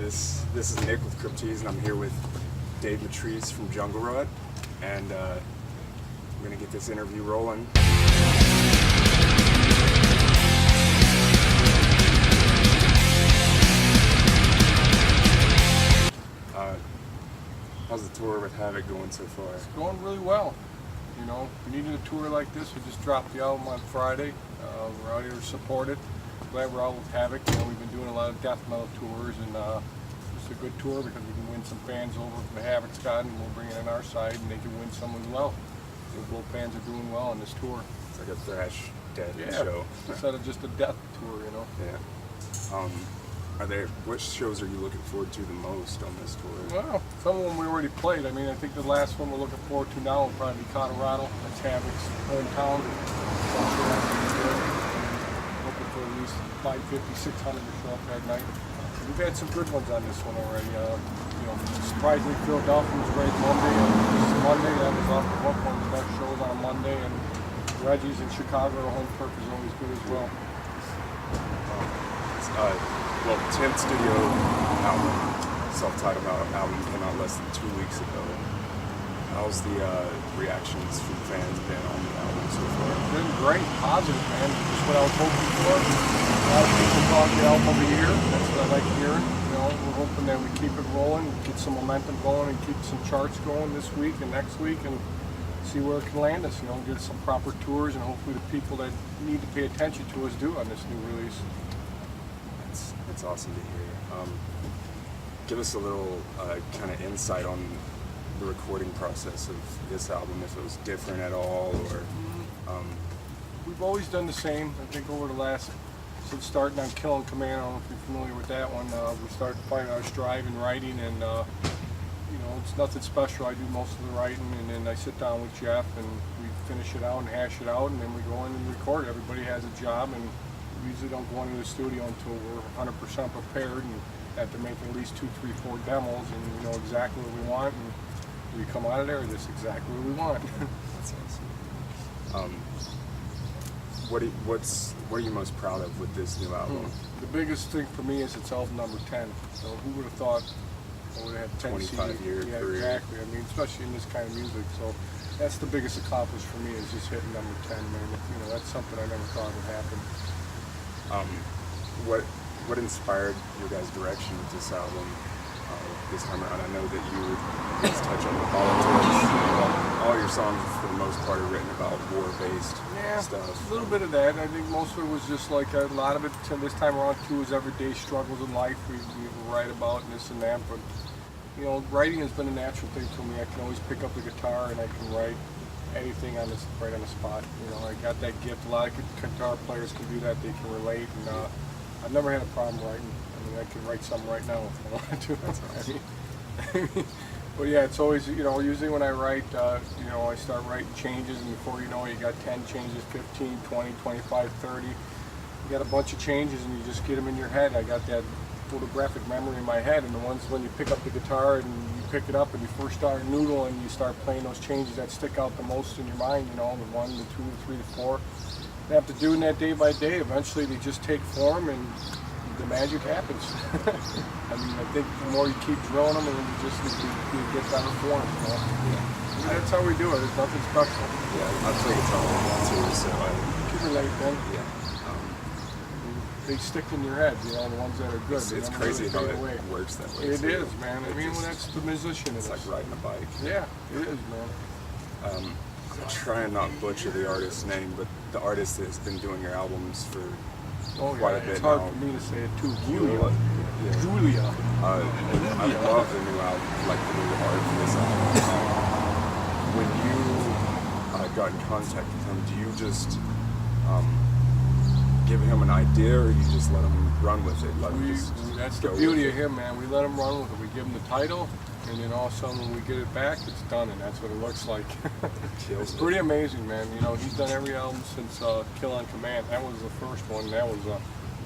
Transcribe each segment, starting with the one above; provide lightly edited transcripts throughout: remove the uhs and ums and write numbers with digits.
This is Nick with Crypt Teaze, and I'm here with Dave Matrise from Jungle Rot, and we're gonna get this interview rolling. How's the tour with Havok going so far? It's going really well. You know, we needed a tour like this. We just dropped the album on Friday. We're out here to support it. Glad we're out with Havok. You know, we've been doing a lot of death metal tours, and it's a good tour because we can win some fans over from the Havok's got, and we'll bring it on our side, and they can win some as well. So both bands are doing well on this tour. It's like a thrash death show instead of just a death tour, you know. Yeah. Which shows are you looking forward to the most on this tour? Well, some of them we already played. I mean, I think the last one we're looking forward to now will probably be Colorado. That's Havok's hometown. So I'm sure that's going to be good. Hoping for at least 550, 600 to show up that night. We've had some good ones on this one already. You know, surprisingly, Philadelphia was great Monday. This is Monday. That was off the hook, one of the best shows on a Monday. And Reggie's in Chicago, the home turf is always good as well. Well, 10th studio album, self-titled album, came out less than 2 weeks ago. How's the reactions from fans been on the album so far? It's been great, positive, man. Just what I was hoping for. A lot of people talk the album of the year. That's what I like hearing. You know, we're hoping that we keep it rolling, get some momentum going, and keep some charts going this week and next week, and see where it can land us. You know, get some proper tours, and hopefully the people that need to pay attention to us do on this new release. That's awesome to hear. Give us a little kind of insight on the recording process of this album, if it was different at all, or... We've always done the same. I think over the last, since starting on Kill and Command, I don't know if you're familiar with that one, we started finding our stride in writing, and you know, it's nothing special. I do most of the writing, and then I sit down with Jeff, and we finish it out and hash it out, and then we go in and record it. Everybody has a job, and we usually don't go into the studio until we're 100% prepared and have to make at least 2, 3, 4 demos, and we know exactly what we want, and we come out of there, this is exactly what we want. That's awesome. What are you most proud of with this new album? The biggest thing for me is it's album number 10. So who would have thought I would have 10 25-year yeah, career. Exactly. I mean, especially in this kind of music. So that's the biggest accomplishment for me, is just hitting number 10, man. You know, that's something I never thought would happen. What inspired your guys' direction with this album this time around? I know that you just touch on the politics. All your songs, for the most part, are written about war-based stuff. A little bit of that. I think most of it was just like a lot of it this time around too was everyday struggles in life we write about and this and that. But you know, writing has been a natural thing for me. I can always pick up the guitar and I can write anything right on the spot. You know, I got that gift. A lot of guitar players can do that. They can relate, and I've never had a problem writing. I mean, I could write something right now if I wanted to. I mean, but yeah, it's always, you know, usually when I write, you know, I start writing changes, and before you know it, you got 10 changes, 15, 20, 25, 30. You got a bunch of changes, and you just get them in your head. I got that photographic memory in my head, and the ones when you pick up the guitar and you pick it up and you first start noodle and you start playing those changes that stick out the most in your mind, you know, the 1, the 2, the 3, the 4. You have to do that day by day. Eventually they just take form and the magic happens. I mean, I think the more you keep drilling them, and you get better form, you know? Yeah. I mean, that's how we do it. There's nothing special. Yeah, I play guitar too, so I can relate then. Yeah. They stick in your head, you know, the ones that are good. It's crazy how it works that way. It is, man. I mean, that's the musician. It's like riding a bike. Yeah, it is, man. I'm trying not to butcher the artist's name, but the artist that's been doing your albums for quite a bit It's hard now. for me to say it too. Julia. Yeah. Julia. I love the new album, like the new art for this album. When you got in contact with him, do you just give him an idea, or you just let him run with it? That's the beauty of him, man. We let him run with it. We give him the title, and then all of a sudden when we get it back, it's done, and that's what it looks like. It's pretty amazing, man. You know, he's done every album since Kill on Command. That was the first one. That was a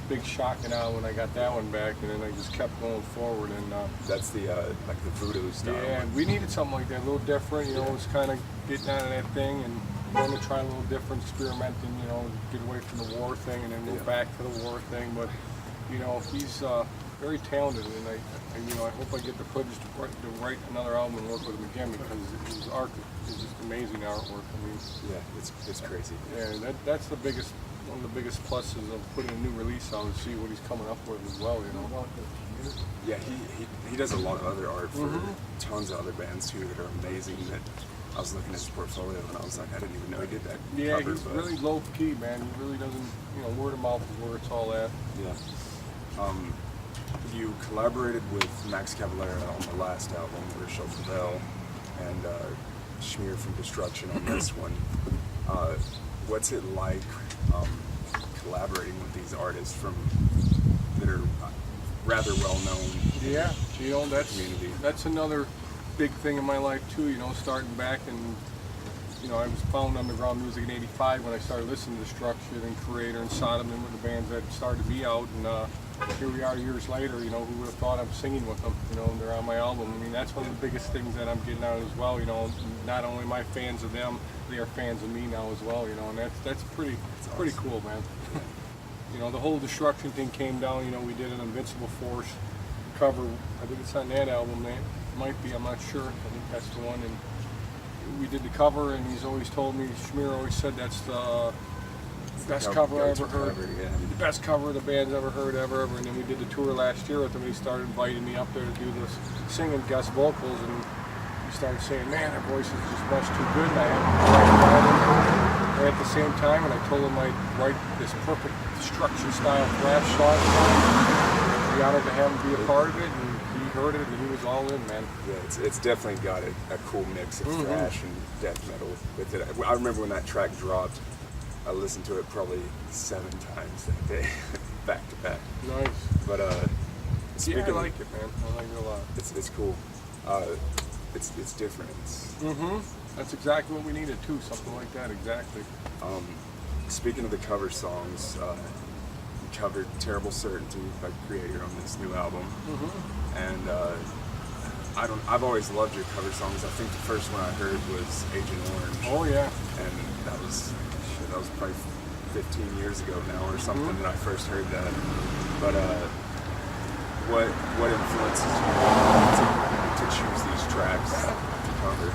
big shock and awe when I got that one back, and then I just kept going forward. And that's the like the voodoo style. Yeah, and we needed something like that, a little different. You know, it was kind of getting out of that thing and want to try a little different, experimenting. You know, get away from the war thing and then move back to the war thing. But you know, he's very talented, and I hope I get the privilege to write another album and work with him again, because his art is just amazing artwork. I mean, yeah, it's crazy. Yeah, that's one of the biggest pluses of putting a new release out, and see what he's coming up with as well. Yeah, he does a lot of other art for tons of other bands too that are amazing. That I was looking at his portfolio and I was like, I didn't even know he did that. Yeah, cover, he's really low key, man. He really doesn't, word of mouth is where it's all at. Yeah. You collaborated with Max Cavalera on the last album, Rachel Pavel, and Schmier from Destruction on this one. What's it like collaborating with these artists that are rather well known in the community? That's another big thing in my life too. Starting back and I was found underground music in '85 when I started listening to Destruction and Creator and Sodom, and with the bands that started me out. And here we are years later. Who would have thought I'm singing with them? And they're on my album. I mean, that's one of the biggest things that I'm getting out as well. Not only am I fans of them, they are fans of me now as well. And that's pretty cool, man. The whole Destruction thing came down. We did an Invincible Force cover. I think it's on that album. It might be. I'm not sure. I think that's the one. And we did the cover, and he's always told me, Schmier always said that's the best cover I ever heard. The best cover the band's ever heard, ever. And then we did the tour last year with him. He started inviting me up there to do this singing guest vocals, and he started saying, man, our voice is just much too good. And I had to write about it. And at the same time, and I told him I'd write this perfect Destruction style thrash song. I'd be honored to have him be a part of it. And he heard it, and he was all in, man. Yeah, it's definitely got a cool mix of thrash and death metal with it. I remember when that track dropped, I listened to it probably 7 times that day, back to back. Nice. But speaking, I like it, man. I like it a lot. It's cool. It's different. That's exactly what we needed too. Something like that, exactly. Speaking of the cover songs, you covered "Terrible Certainty" by Creator on this new album, and I've always loved your cover songs. I think the first one I heard was Agent Orange. Oh yeah. And that was probably 15 years ago now or something that I first heard that. But what influences you to choose these tracks to cover?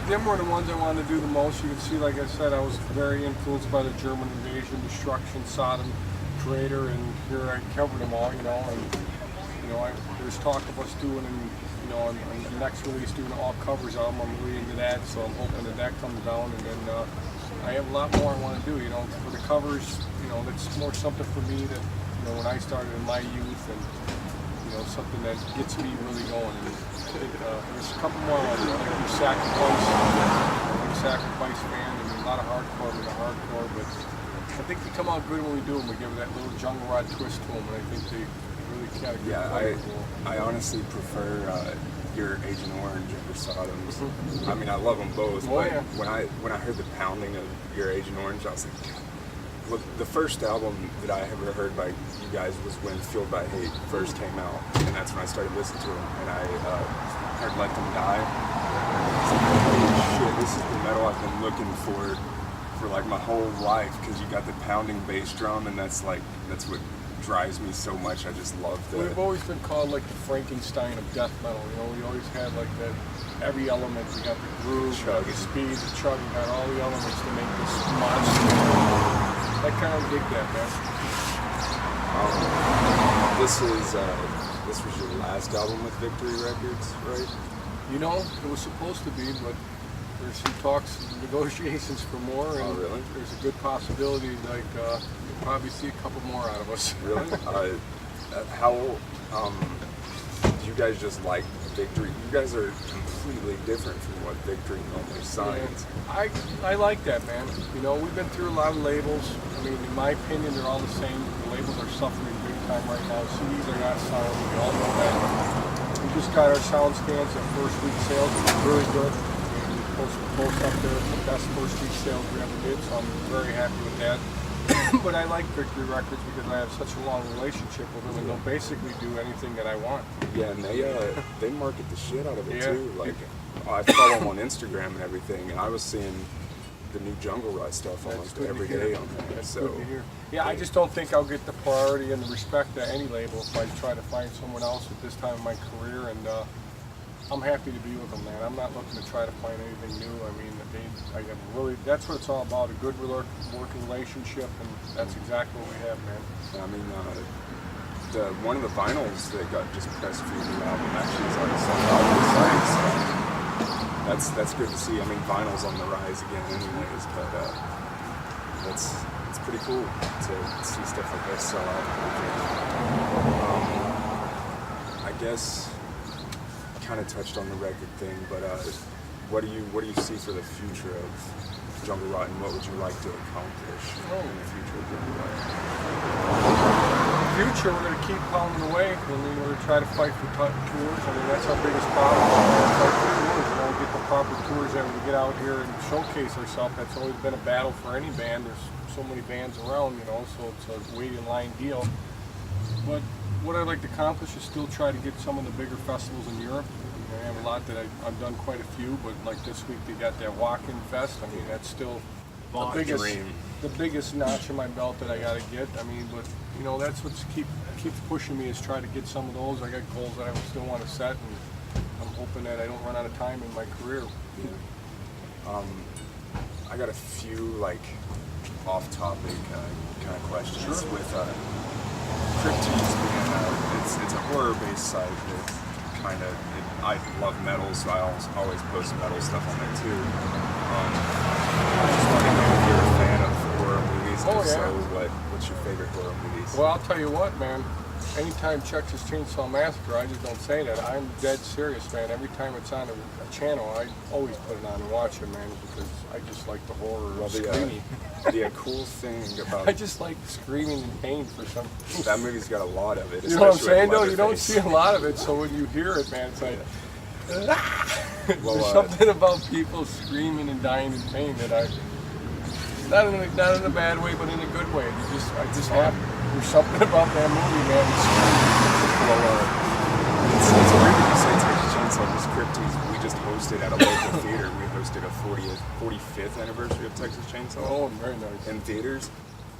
Them were the ones I wanted to do the most. You can see, like I said, I was very influenced by the German invasion, Destruction, Sodom, Creator, and here I covered them all, and there's talk of us doing, on the next release, doing an all covers album. I'm really into that, so I'm hoping that comes down, and then I have a lot more I want to do, for the covers, that's more something for me that, when I started in my youth, and, something that gets me really going. And there's a couple more I want to do. I do Sacrifice. I'm a Sacrifice fan, and a lot of hardcore, I'm into hardcore, but I think they come out good when we do them. We give that little jungle rod twist to them, and I think they really got a good flavor. I honestly prefer your Agent Orange over Sodom's. I mean, I love them both, but when I heard the pounding of your Agent Orange, I was like, God. Well, the first album that I ever heard by you guys was when Fueled by Hate first came out, and that's when I started listening to them, and I heard Let Them Die. I was like, holy shit, this is the metal I've been looking for like my whole life, because you got the pounding bass drum, and that's what drives me so much. I just love that. We've always been called like the Frankenstein of death metal. We always had like that, every element. We got the groove, the speed, the chug. We got all the elements to make this monster. I kind of dig that, man. This was your last album with Victory Records, right? It was supposed to be, but there's some talks, negotiations for more, and really? There's a good possibility, like, you'll probably see a couple more out of us. Really? Do you guys just like Victory? You guys are completely different from what Victory normally signs. Yeah, I like that, man. We've been through a lot of labels. I mean, in my opinion, they're all the same. The labels are suffering big time right now. CDs are not selling. We all know that. We just got our sound scans at first week sales, which is really good. We post up there the best first week sales we ever did, so I'm very happy with that. But I like Victory Records because I have such a long relationship with them, and they'll basically do anything that I want. Yeah, and they market the shit out of it too. Like, I follow them on Instagram and everything, and I was seeing the new Jungle Ride stuff That's almost good to every hear. day on there. That's So good to hear. Yeah, I just don't think I'll get the priority and the respect at any label if I try to find someone else at this time in my career. And I'm happy to be with them, man. I'm not looking to try to find anything new. I mean, I got really, that's what it's all about, a good working relationship, and that's exactly what we have, man. I mean, one of the vinyls that got just pressed for your new album actually is already sold out on the site. So that's good to see. I mean, vinyl's on the rise again, anyways, but it's pretty cool to see stuff like this sell out. I guess kind of touched on the record thing, but what do you see for the future of Jungle Rot, and what would you like to accomplish in the future of Jungle Rot? Future, we're going to keep pounding away. I mean, we're going to try to fight for tours. I mean, that's our biggest problem. Fight for tours. We don't get the proper tours in to get out here and showcase ourselves. That's always been a battle for any band. There's so many bands around, you know, so it's a wait in line deal. But what I'd like to accomplish is still try to get some of the bigger festivals in Europe. I have a lot that I've done quite a few, but like this week they got that Walk-In Fest. I mean, that's still the biggest notch in my belt that I got to get. I mean, but you know, that's what keeps pushing me, is try to get some of those. I got goals that I still want to set, and I'm hoping that I don't run out of time in my career. Yeah. I got a few like off-topic kind of questions. Sure. With Crypt Teaze being it's a horror-based site that kind of, I love metal, so I always post metal stuff on there too. I just want to know if you're a fan of horror movies. Oh, If yeah. so, what's your favorite horror movies? Well, I'll tell you what, man. Anytime Texas Chainsaw Massacre, I just don't say that. I'm dead serious, man. Every time it's on a channel, I always put it on and watch it, man, because I just like the horror of screaming. The cool thing about I just like screaming in pain for some reason. that movie's got a lot of it. You know what I'm especially saying? with No, you don't Leatherface. see a lot of it, so when you hear it, man, it's like, Well, there's something about people screaming and dying in pain that not in a bad way, but in a good way. I just have, there's something about that movie, man. It's weird that you say Texas Chainsaw because Crypt Teaze, we just hosted at a local theater. We hosted a 45th anniversary of Texas Chainsaw Oh, very nice. in theaters,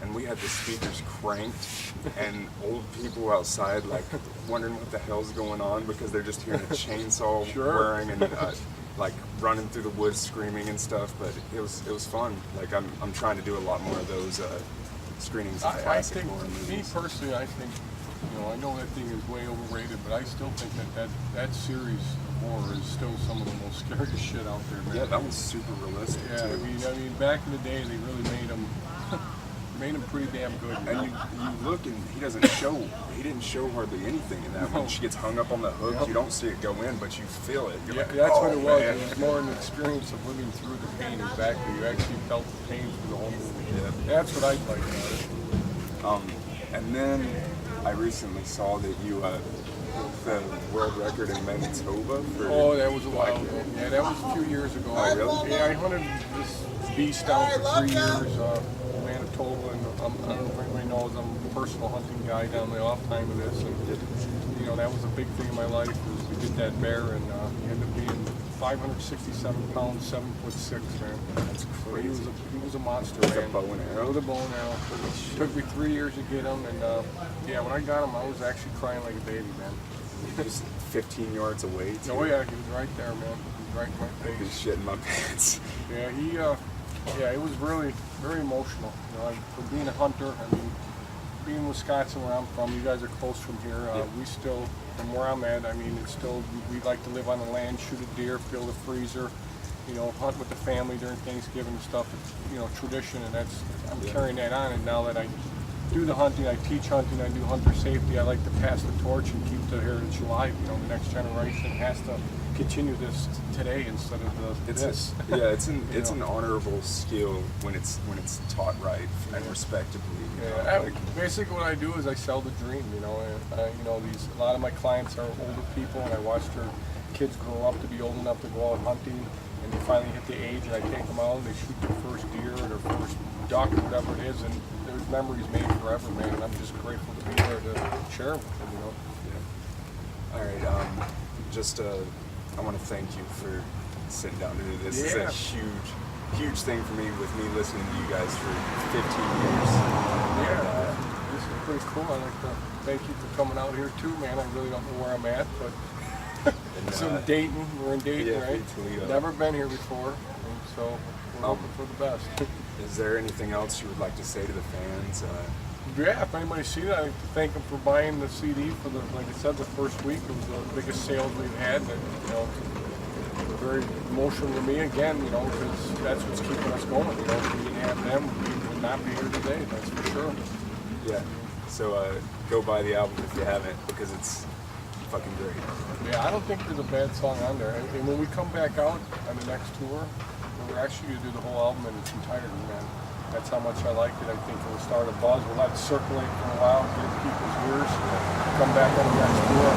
and we had the speakers cranked, and old people outside like wondering what the hell's going on because they're just hearing a chainsaw Sure. whirring and like running through the woods screaming and stuff. But it was fun. Like I'm trying to do a lot more of those screenings of I classic think, horror movies. me personally, I think, you know, I know that thing is way overrated, but I still think that series of horror is still some of the most scariest shit out there, man. Yeah, that was super realistic Yeah, too. I mean, back in the day, they really made them pretty damn good. And you look and he didn't show hardly anything in that. No. When she gets hung up on the hook, Yep. you don't see it go in, but you feel it. You're Yeah, like, that's oh, what it was. man. It was more an experience of living through the pain. Exactly, you actually felt the pain through the whole movie. Yeah. That's what I like about it. And then I recently saw that you broke the world record in Manitoba for. Oh, that was a while ago. Yeah, that was a few years ago. Oh, really? Yeah, I hunted this beast down for 3 years, Manitoba, and I don't know if anybody knows, I'm a personal hunting guy down the off time of this, and you know, that was a big thing in my life, was to get that bear, and he ended up being 567 pounds, 7'6", man. That's crazy. He was a monster, With a man. bow and arrow? With a bow and arrow. It took me 3 years to get him, and yeah, when I got him, I was actually crying like a baby, man. Just 15 yards away. Too. Oh yeah, he was right there, man. He was right in my I'd be face. shitting my pants. Yeah, yeah, it was really very emotional. You know, for being a hunter, I mean, being in Wisconsin where I'm from, you guys are close from here. Yeah. We still, from where I'm at, I mean, it's still, we like to live on the land, shoot a deer, fill the freezer, you know, hunt with the family during Thanksgiving and stuff. It's, you know, tradition, and I'm carrying that on. And now that I do the hunting, I teach hunting, I do hunter safety, I like to pass the torch and keep the heritage alive. You know, the next generation has to continue this today instead of this. It's an honorable skill when it's taught right and respectably. Yeah, basically what I do is I sell the dream, you know. And, you know, a lot of my clients are older people, and I watched their kids grow up to be old enough to go out hunting, and they finally hit the age, and I take them out and they shoot their first deer or their first duck or whatever it is, and there's memories made forever, man. And I'm just grateful to be there to share them with them, you know. Yeah. All right. I want to thank you for sitting down to do this. It's a huge huge thing for me with me listening to you guys for 15 years. Yeah, this is pretty cool. I like to thank you for coming out here too, man. I really don't know where I'm at, but it's in Dayton. We're in Dayton, yeah, right? Toledo. Never been here before, and so we're hoping for the best. Is there anything else you would like to say to the fans? Yeah, if anybody's seen it, I'd like to thank them for buying the CD for the, like I said, the first week. It was the biggest sales we've had. That, you know, very emotional to me again, you know, because that's what's keeping us going. You know, if we didn't have them, we would not be here today. That's for sure. Yeah. So go buy the album if you haven't, because it's fucking great. Yeah, I don't think there's a bad song on there. And when we come back out on the next tour, we're actually going to do the whole album in its entirety, man. That's how much I liked it. I think it will start a buzz. We'll let it circulate for a while, get in people's ears, come back on the next tour.